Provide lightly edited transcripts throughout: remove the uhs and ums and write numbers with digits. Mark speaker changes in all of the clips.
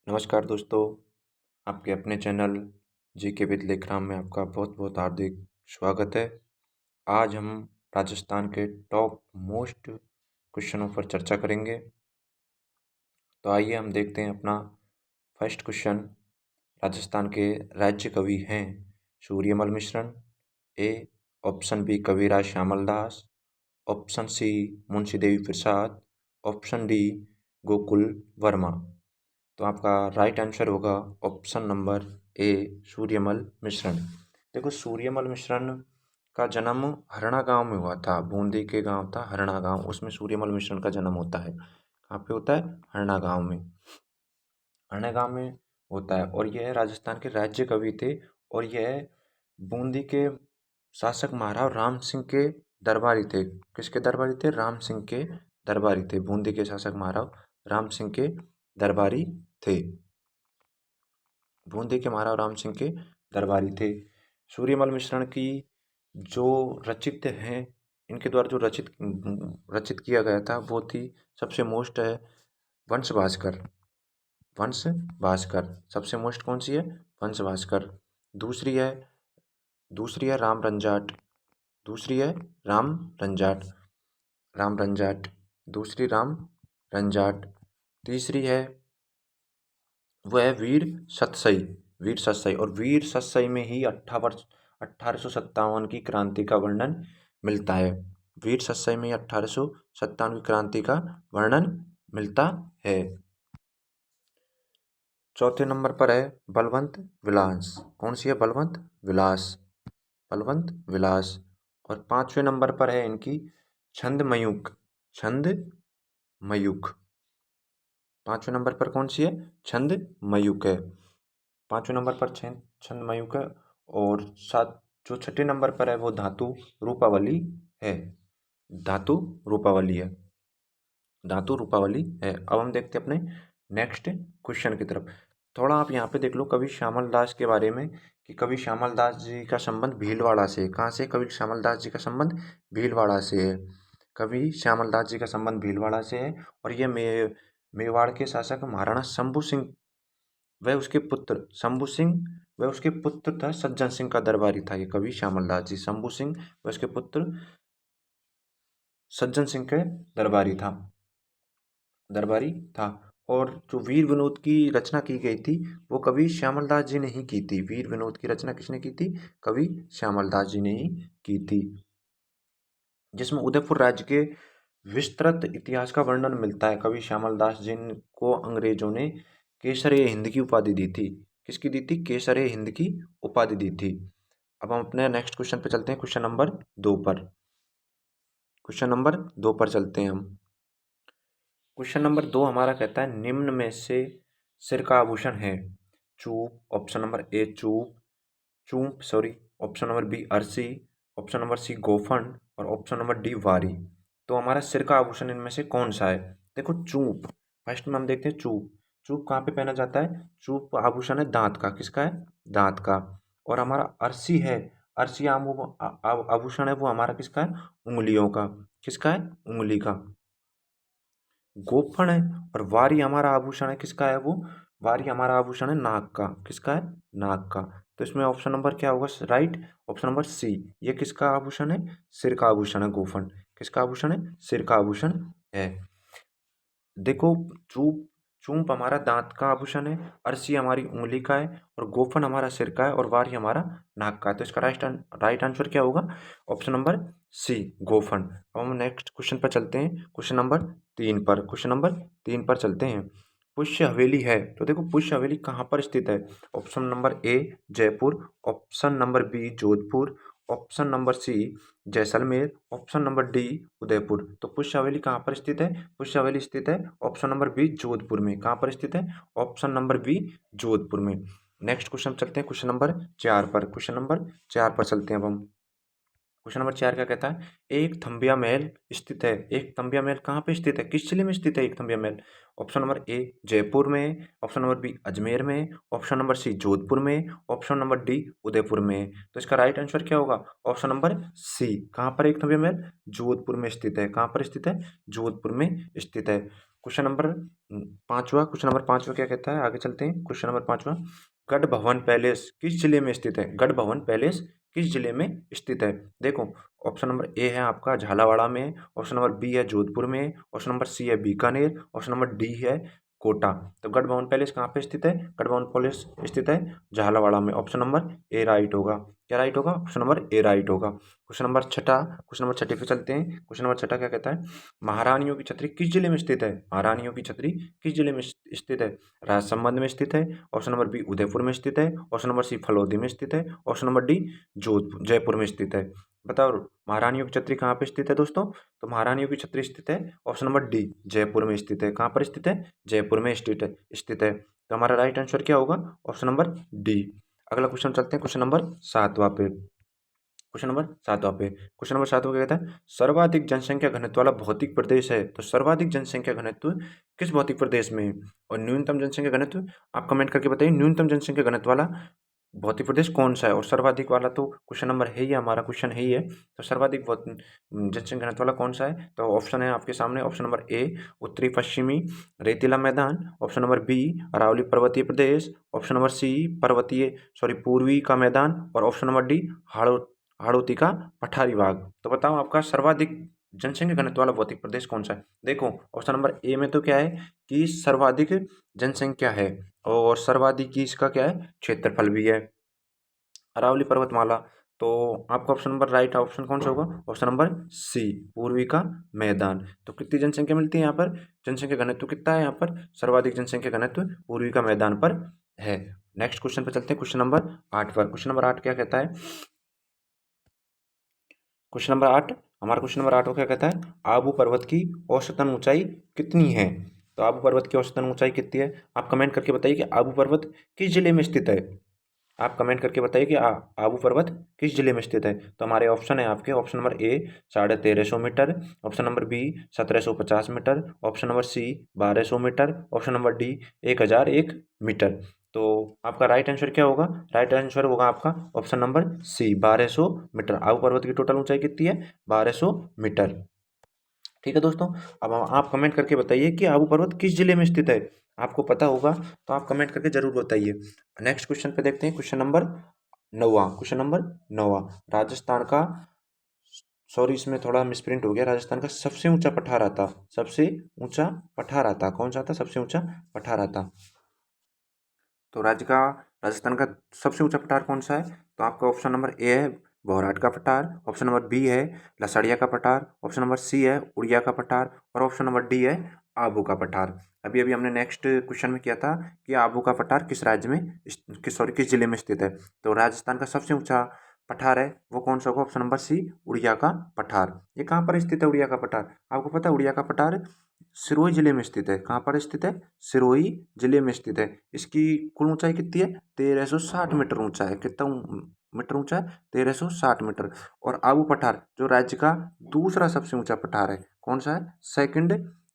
Speaker 1: नमस्कार दोस्तों, आपके अपने चैनल जीके विद लेखराम में आपका बहुत बहुत हार्दिक स्वागत है। आज हम राजस्थान के टॉप मोस्ट क्वेश्चनों पर चर्चा करेंगे। तो आइए हम देखते हैं अपना फर्स्ट क्वेश्चन। राजस्थान के राज्य कवि हैं सूर्यमल मिश्रण, ए, ऑप्शन बी कविराज श्यामल दास, option C Munshi Devi Prasad, option D Gokul Verma. तो आपका राइट आंसर होगा ऑप्शन नंबर ए सूर्यमल मिश्रण। देखो, सूर्यमल मिश्रण का जन्म हरना गांव में हुआ था। बूंदी के गांव था हरना गांव, उसमें सूर्यमल मिश्रण का जन्म होता है। कहाँ पे होता है? हरना गांव में। हरना गांव में होता है और यह राजस्थान के राज्य कवि थे। और यह बूंदी के शासक महाराज राम सिंह के दरबारी थे। किसके दरबारी थे? राम सिंह के दरबारी थे। बूंदी के शासक महाराज राम सिंह के दरबारी थे। बूंदी के महाराज राम सिंह के दरबारी थे। सूर्यमल मिश्रण की जो रचित हैं, इनके द्वारा जो रचित किया गया था वो थी सबसे मोस्ट है वंश भास्कर। वंश भास्कर सबसे मोस्ट कौन सी है? वंश भास्कर। दूसरी है राम रंजाट। दूसरी है राम रंजाट। राम रंजाट। दूसरी राम रंजाट। तीसरी है वह है वीर सतसई। वीर सतसई। और वीर सतसई में ही 1857 की क्रांति का वर्णन मिलता है। वीर सतसई में 1857 की क्रांति का वर्णन मिलता है। चौथे नंबर पर है बलवंत विलास। कौन सी है? बलवंत विलास। बलवंत विलास। और पांचवें नंबर पर है इनकी छंदमयूख। छंदमयूख। पांचवें नंबर पर कौन सी है? छंदमयूख है। पांचवें नंबर पर छंदमयूख है। और सात जो छठे नंबर पर है वो धातु रूपावली है। धातु रूपावली है। धातु रूपावली है। अब हम देखते हैं अपने नेक्स्ट क्वेश्चन की तरफ। थोड़ा आप यहाँ पे देख लो कवि श्यामल दास के बारे में कि कवि श्यामल दास जी का संबंध भीलवाड़ा से। कहाँ से? कवि श्यामल दास जी का संबंध भीलवाड़ा से है। कवि श्यामल दास जी का संबंध भीलवाड़ा से है। और ये मेवाड़ के शासक महाराणा शंभू सिंह वह उसके पुत्र शंभू सिंह वह उसके पुत्र था सज्जन सिंह का दरबारी था। ये कवि श्यामल दास जी शंभू सिंह वह उसके पुत्र सज्जन सिंह के दरबारी था। और जो वीर विनोद की रचना की गई थी वो कवि श्यामल दास जी ने ही की थी। वीर विनोद की रचना किसने की थी? कवि श्यामल दास जी ने ही की थी। जिसमें उदयपुर राज्य के विस्तृत इतिहास का वर्णन मिलता है। कवि श्यामल दास जी को अंग्रेजों ने केसर-ए हिंद की उपाधि दी थी। किसकी दी थी? केसर-ए हिंद की उपाधि दी थी। अब हम अपने नेक्स्ट क्वेश्चन पे चलते हैं, क्वेश्चन नंबर 2 पर। क्वेश्चन नंबर 2 पर चलते हैं हम। क्वेश्चन नंबर 2 हमारा कहता है निम्न में से सिर का आभूषण है चूप। ऑप्शन नंबर ए चूप सॉरी। ऑप्शन नंबर बी अरसी, ऑप्शन नंबर सी गोफन और ऑप्शन नंबर डी वारी। तो हमारा सिर का आभूषण इनमें से कौन सा है? देखो, चूप फर्स्ट में हम देखते हैं। चूप चूप कहाँ पे पहना जाता है? चूप आभूषण है दांत का। किसका है? दांत का। और हमारा अरसी है, अरसी आभूषण है वो हमारा किसका है? उंगलियों का। किसका है? उंगली का। गोफन है और वारी हमारा आभूषण है। किसका है वो? वारी हमारा आभूषण है नाक का। किसका है? नाक का। तो इसमें ऑप्शन नंबर क्या होगा? Right, option number C. ये किसका आभूषण है? सिर का आभूषण है गोफन। किसका आभूषण है? सिर का आभूषण है। देखो, चूप चूप हमारा दांत का आभूषण है, अरसी हमारी उंगली का है और गोफन हमारा सिर का है और वारी हमारा नाक का है। तो इसका राइट आंसर क्या होगा? ऑप्शन नंबर सी गोफन। अब हम नेक्स्ट क्वेश्चन पर चलते हैं, क्वेश्चन नंबर 3 पर। क्वेश्चन नंबर 3 पर चलते हैं। पुष्य हवेली है तो देखो पुष्य हवेली कहाँ पर स्थित है? Option number A Jaipur, option number B Jodhpur, option number C Jaisalmer, option number D Udaipur. तो पुष्य हवेली कहाँ पर स्थित है? पुष्य हवेली स्थित है ऑप्शन नंबर बी जोधपुर में। कहाँ पर स्थित है? ऑप्शन नंबर बी जोधपुर में। नेक्स्ट क्वेश्चन चलते हैं क्वेश्चन नंबर 4 पर। क्वेश्चन नंबर 4 पर चलते हैं अब हम। क्वेश्चन नंबर 4 क्या कहता है? एक थम्बिया महल स्थित है। एक थम्बिया महल कहाँ पे स्थित है? किस जिले में स्थित है एक थम्बिया महल? ऑप्शन नंबर ए जयपुर में, ऑप्शन नंबर बी अजमेर में, ऑप्शन नंबर सी जोधपुर में, ऑप्शन नंबर डी उदयपुर में। तो इसका राइट आंसर क्या होगा? Option number C. कहाँ पर एक थम्बिया महल? जोधपुर में स्थित है। कहाँ पर स्थित है? जोधपुर में स्थित है। क्वेश्चन नंबर क्वेश्चन नंबर पाँचवा क्या कहता है, आगे चलते हैं। क्वेश्चन नंबर पाँचवा, गढ़ भवन पैलेस किस जिले में स्थित है? गढ़ भवन पैलेस किस जिले में स्थित है? देखो, ऑप्शन नंबर ए है आपका झालावाड़ा में, ऑप्शन नंबर बी है जोधपुर में, ऑप्शन नंबर सी है बीकानेर, ऑप्शन नंबर डी है कोटा। तो गढ़ भवन पैलेस कहाँ पे स्थित है? गढ़ भवन पैलेस स्थित है झालावाड़ा में। ऑप्शन नंबर ए राइट होगा। क्या राइट होगा? ऑप्शन नंबर ए राइट होगा। क्वेश्चन नंबर छठा, क्वेश्चन नंबर छठे पे चलते हैं। क्वेश्चन नंबर छठा क्या कहता है, महारानियों की छतरी किस जिले में स्थित है? महारानियों की छतरी किस जिले में स्थित है? राजसमंद में स्थित है, ऑप्शन नंबर बी उदयपुर में स्थित है, ऑप्शन नंबर सी फलौदी में स्थित है, option number D Jodhpur Jaipur में स्थित है। बताओ महारानियों की छतरी कहाँ पे स्थित है दोस्तों? तो महारानियों की छतरी स्थित है ऑप्शन नंबर डी जयपुर में स्थित है। कहाँ पर स्थित है? जयपुर में स्थित है। तो हमारा राइट आंसर क्या होगा? Option number D. अगला क्वेश्चन चलते हैं क्वेश्चन नंबर सातवां पे। क्वेश्चन नंबर सातवां क्या कहता है, सर्वाधिक जनसंख्या घनत्व वाला भौतिक प्रदेश है। तो सर्वाधिक जनसंख्या घनत्व किस भौतिक प्रदेश में है? और न्यूनतम जनसंख्या घनत्व आप कमेंट करके बताइए, न्यूनतम जनसंख्या घनत्व वाला भौतिक प्रदेश कौन सा है? और सर्वाधिक वाला तो क्वेश्चन नंबर है ही, हमारा क्वेश्चन है ही है। तो सर्वाधिक जनसंख्या घनत्व वाला कौन सा है? तो ऑप्शन है आपके सामने, ऑप्शन नंबर ए उत्तरी पश्चिमी रेतीला मैदान, ऑप्शन नंबर बी अरावली पर्वतीय प्रदेश, ऑप्शन नंबर सी पूर्वी का मैदान, और ऑप्शन नंबर डी हाड़ौती का पठारी भाग। तो बताओ आपका सर्वाधिक जनसंख्या घनत्व वाला भौतिक प्रदेश कौन सा है? देखो ऑप्शन नंबर ए में तो क्या है कि सर्वाधिक जनसंख्या है, और सर्वाधिक की इसका क्या है, क्षेत्रफल भी है, अरावली पर्वतमाला। तो आपका ऑप्शन नंबर राइट ऑप्शन कौन सा होगा? ऑप्शन नंबर सी पूर्वी का मैदान। तो कितनी जनसंख्या मिलती है यहाँ पर? जनसंख्या घनत्व कितना है यहाँ पर? सर्वाधिक जनसंख्या घनत्व पूर्वी का मैदान पर है। नेक्स्ट क्वेश्चन पर चलते हैं, क्वेश्चन नंबर 8 पर। क्वेश्चन नंबर 8 क्या कहता है? क्वेश्चन नंबर 8, हमारा क्वेश्चन नंबर 8 को क्या कहता है, आबू पर्वत की औसतन ऊंचाई कितनी है? तो आबू पर्वत की औसतन ऊंचाई कितनी है? आप कमेंट करके बताइए कि आबू पर्वत किस जिले में स्थित है। आप कमेंट करके बताइए कि आबू पर्वत किस जिले में स्थित है। तो हमारे ऑप्शन है आपके, option number A 1350 metre, option number B 1750 metre, option number C 1200 metre, option number D 1001 metre. तो आपका राइट आंसर क्या होगा? राइट आंसर होगा आपका option number C 1200 metre. Abu पर्वत की टोटल ऊंचाई कितनी है? 1200 मीटर। ठीक है दोस्तों, अब आप कमेंट करके बताइए कि आबू पर्वत किस जिले में स्थित है। आपको पता होगा तो आप कमेंट करके जरूर बताइए। नेक्स्ट क्वेश्चन पे देखते हैं, question number 9। Question number 9, Rajasthan का, सॉरी इसमें थोड़ा मिसप्रिंट हो गया, राजस्थान का सबसे ऊंचा पठार आता, सबसे ऊंचा पठार आता कौन सा था? सबसे ऊंचा पठार आता। तो राजस्थान का सबसे ऊंचा पठार कौन सा है? तो आपका ऑप्शन नंबर ए है भौराट का पठार, ऑप्शन नंबर बी है लसाड़िया का पठार, ऑप्शन नंबर सी है उड़िया का पठार, और ऑप्शन नंबर डी है आबू का पठार। अभी अभी हमने नेक्स्ट क्वेश्चन में किया था कि आबू का पठार किस राज्य में, किस जिले में स्थित है। तो राजस्थान का सबसे ऊंचा पठार है वो कौन सा होगा? ऑप्शन नंबर सी उड़िया का पठार। ये कहाँ पर स्थित है उड़िया का पठार? आपको पता है उड़िया का पठार सिरोही जिले में स्थित है। कहाँ पर स्थित है? सिरोही जिले में स्थित है। इसकी कुल ऊंचाई कितनी है? 1360 मीटर ऊंचा है। कितना मीटर ऊंचा है? 1360 मीटर। और आबू पठार जो राज्य का दूसरा सबसे ऊंचा पठार है, कौन सा है? सेकंड,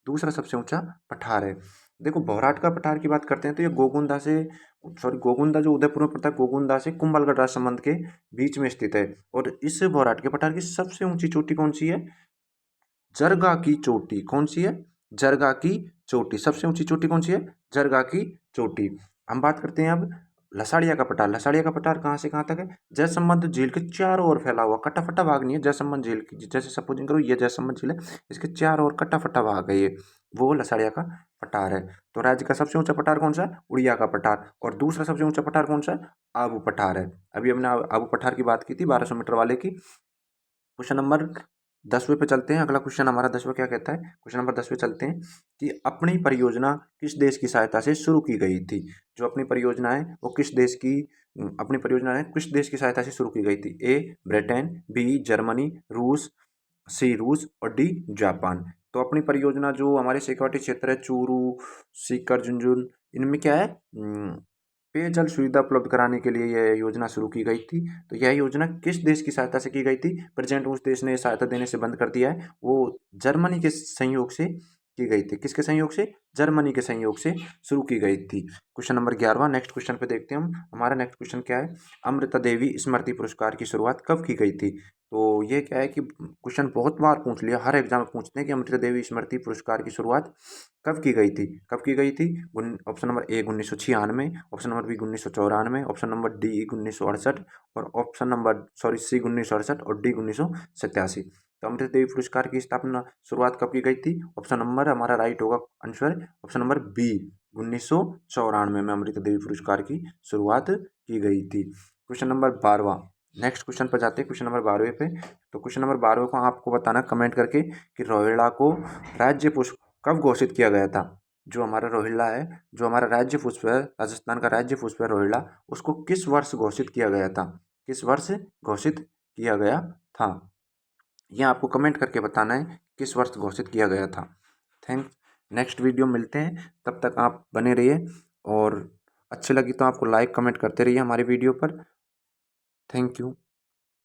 Speaker 1: दूसरा सबसे ऊंचा पठार है। देखो भौराट का पठार की बात करते हैं तो ये गोगुंदा जो उदयपुर में पड़ता है, गोगुंदा से कुंभलगढ़ राजसमंद के बीच में स्थित है। और इस भौराट के पठार की सबसे ऊंची चोटी कौन सी है? जरगा की चोटी। कौन सी है? जरगा की चोटी। सबसे ऊंची चोटी कौन सी है? जरगा की चोटी। हम बात करते हैं अब लसाड़िया का पठार। लसाड़िया का पठार कहाँ से कहाँ तक है? जयसंबंध झील के चारों ओर फैला हुआ, कटा फटा भाग नहीं है जयसंबंध झील की, जैसे सपोजिंग करो ये जयसंबंध झील है, इसके चारों ओर कटा फटा भाग है ये, वो लसाड़िया का पठार है। तो राज्य का सबसे ऊंचा पठार कौन सा है? उड़िया का पठार। और दूसरा सबसे ऊंचा पठार कौन सा है? आबू पठार है। अभी हमने आबू पठार की बात की थी 1200 मीटर वाले की। क्वेश्चन नंबर 10वें पे चलते हैं। अगला क्वेश्चन हमारा 10वां क्या कहता है? क्वेश्चन नंबर 10वें चलते हैं कि अपनी परियोजना किस देश की सहायता से शुरू की गई थी? जो अपनी परियोजना है वो किस देश की, अपनी परियोजना है किस देश की सहायता से शुरू की गई थी? ए ब्रिटेन, बी जर्मनी, सी रूस और डी जापान। तो अपनी परियोजना जो हमारे सिक्योरिटी क्षेत्र है चूरू, सीकर, झुंझुनू, इनमें क्या है, पेयजल सुविधा उपलब्ध कराने के लिए यह योजना शुरू की गई थी। तो यह योजना किस देश की सहायता से की गई थी? प्रेजेंट उस देश ने सहायता देने से बंद कर दिया है, वो जर्मनी के सहयोग से की गई थी? किसके संयोग से? जर्मनी के संयोग से शुरू की गई थी। क्वेश्चन नंबर 11वां। नेक्स्ट क्वेश्चन पे देखते हैं हम। हमारा नेक्स्ट क्वेश्चन क्या है? अमृता देवी स्मृति पुरस्कार की शुरुआत कब की गई थी? तो ये क्या है कि क्वेश्चन बहुत बार पूछ लिया, हर एग्जाम में पूछते हैं कि अमृता देवी स्मृति पुरस्कार की शुरुआत कब की गई थी? कब की गई थी? Option number A 1996, option number B 1994, option number D 1968 और ऑप्शन नंबर सी 1968 और डी 1987। तो अमृता देवी पुरस्कार की स्थापना शुरुआत कब की गई थी? ऑप्शन नंबर हमारा राइट होगा आंसर, ऑप्शन नंबर बी 1994 में अमृता देवी पुरस्कार की शुरुआत की गई थी। क्वेश्चन नंबर 12वां। नेक्स्ट क्वेश्चन पर जाते हैं, क्वेश्चन नंबर 12वें पे। तो क्वेश्चन नंबर 12वें को आपको बताना कमेंट करके कि रोहिला को राज्य पुष्प कब घोषित किया गया था? जो हमारा रोहिला है, जो हमारा राज्य पुष्प है, राजस्थान का राज्य पुष्प है रोहिला, उसको किस वर्ष घोषित किया गया था? किस वर्ष घोषित किया गया था? यह आपको कमेंट करके बताना है किस वर्ष घोषित किया गया था। थैंक नेक्स्ट वीडियो मिलते हैं, तब तक आप बने रहिए और अच्छी लगी तो आपको लाइक कमेंट करते रहिए हमारी वीडियो पर। Thank you.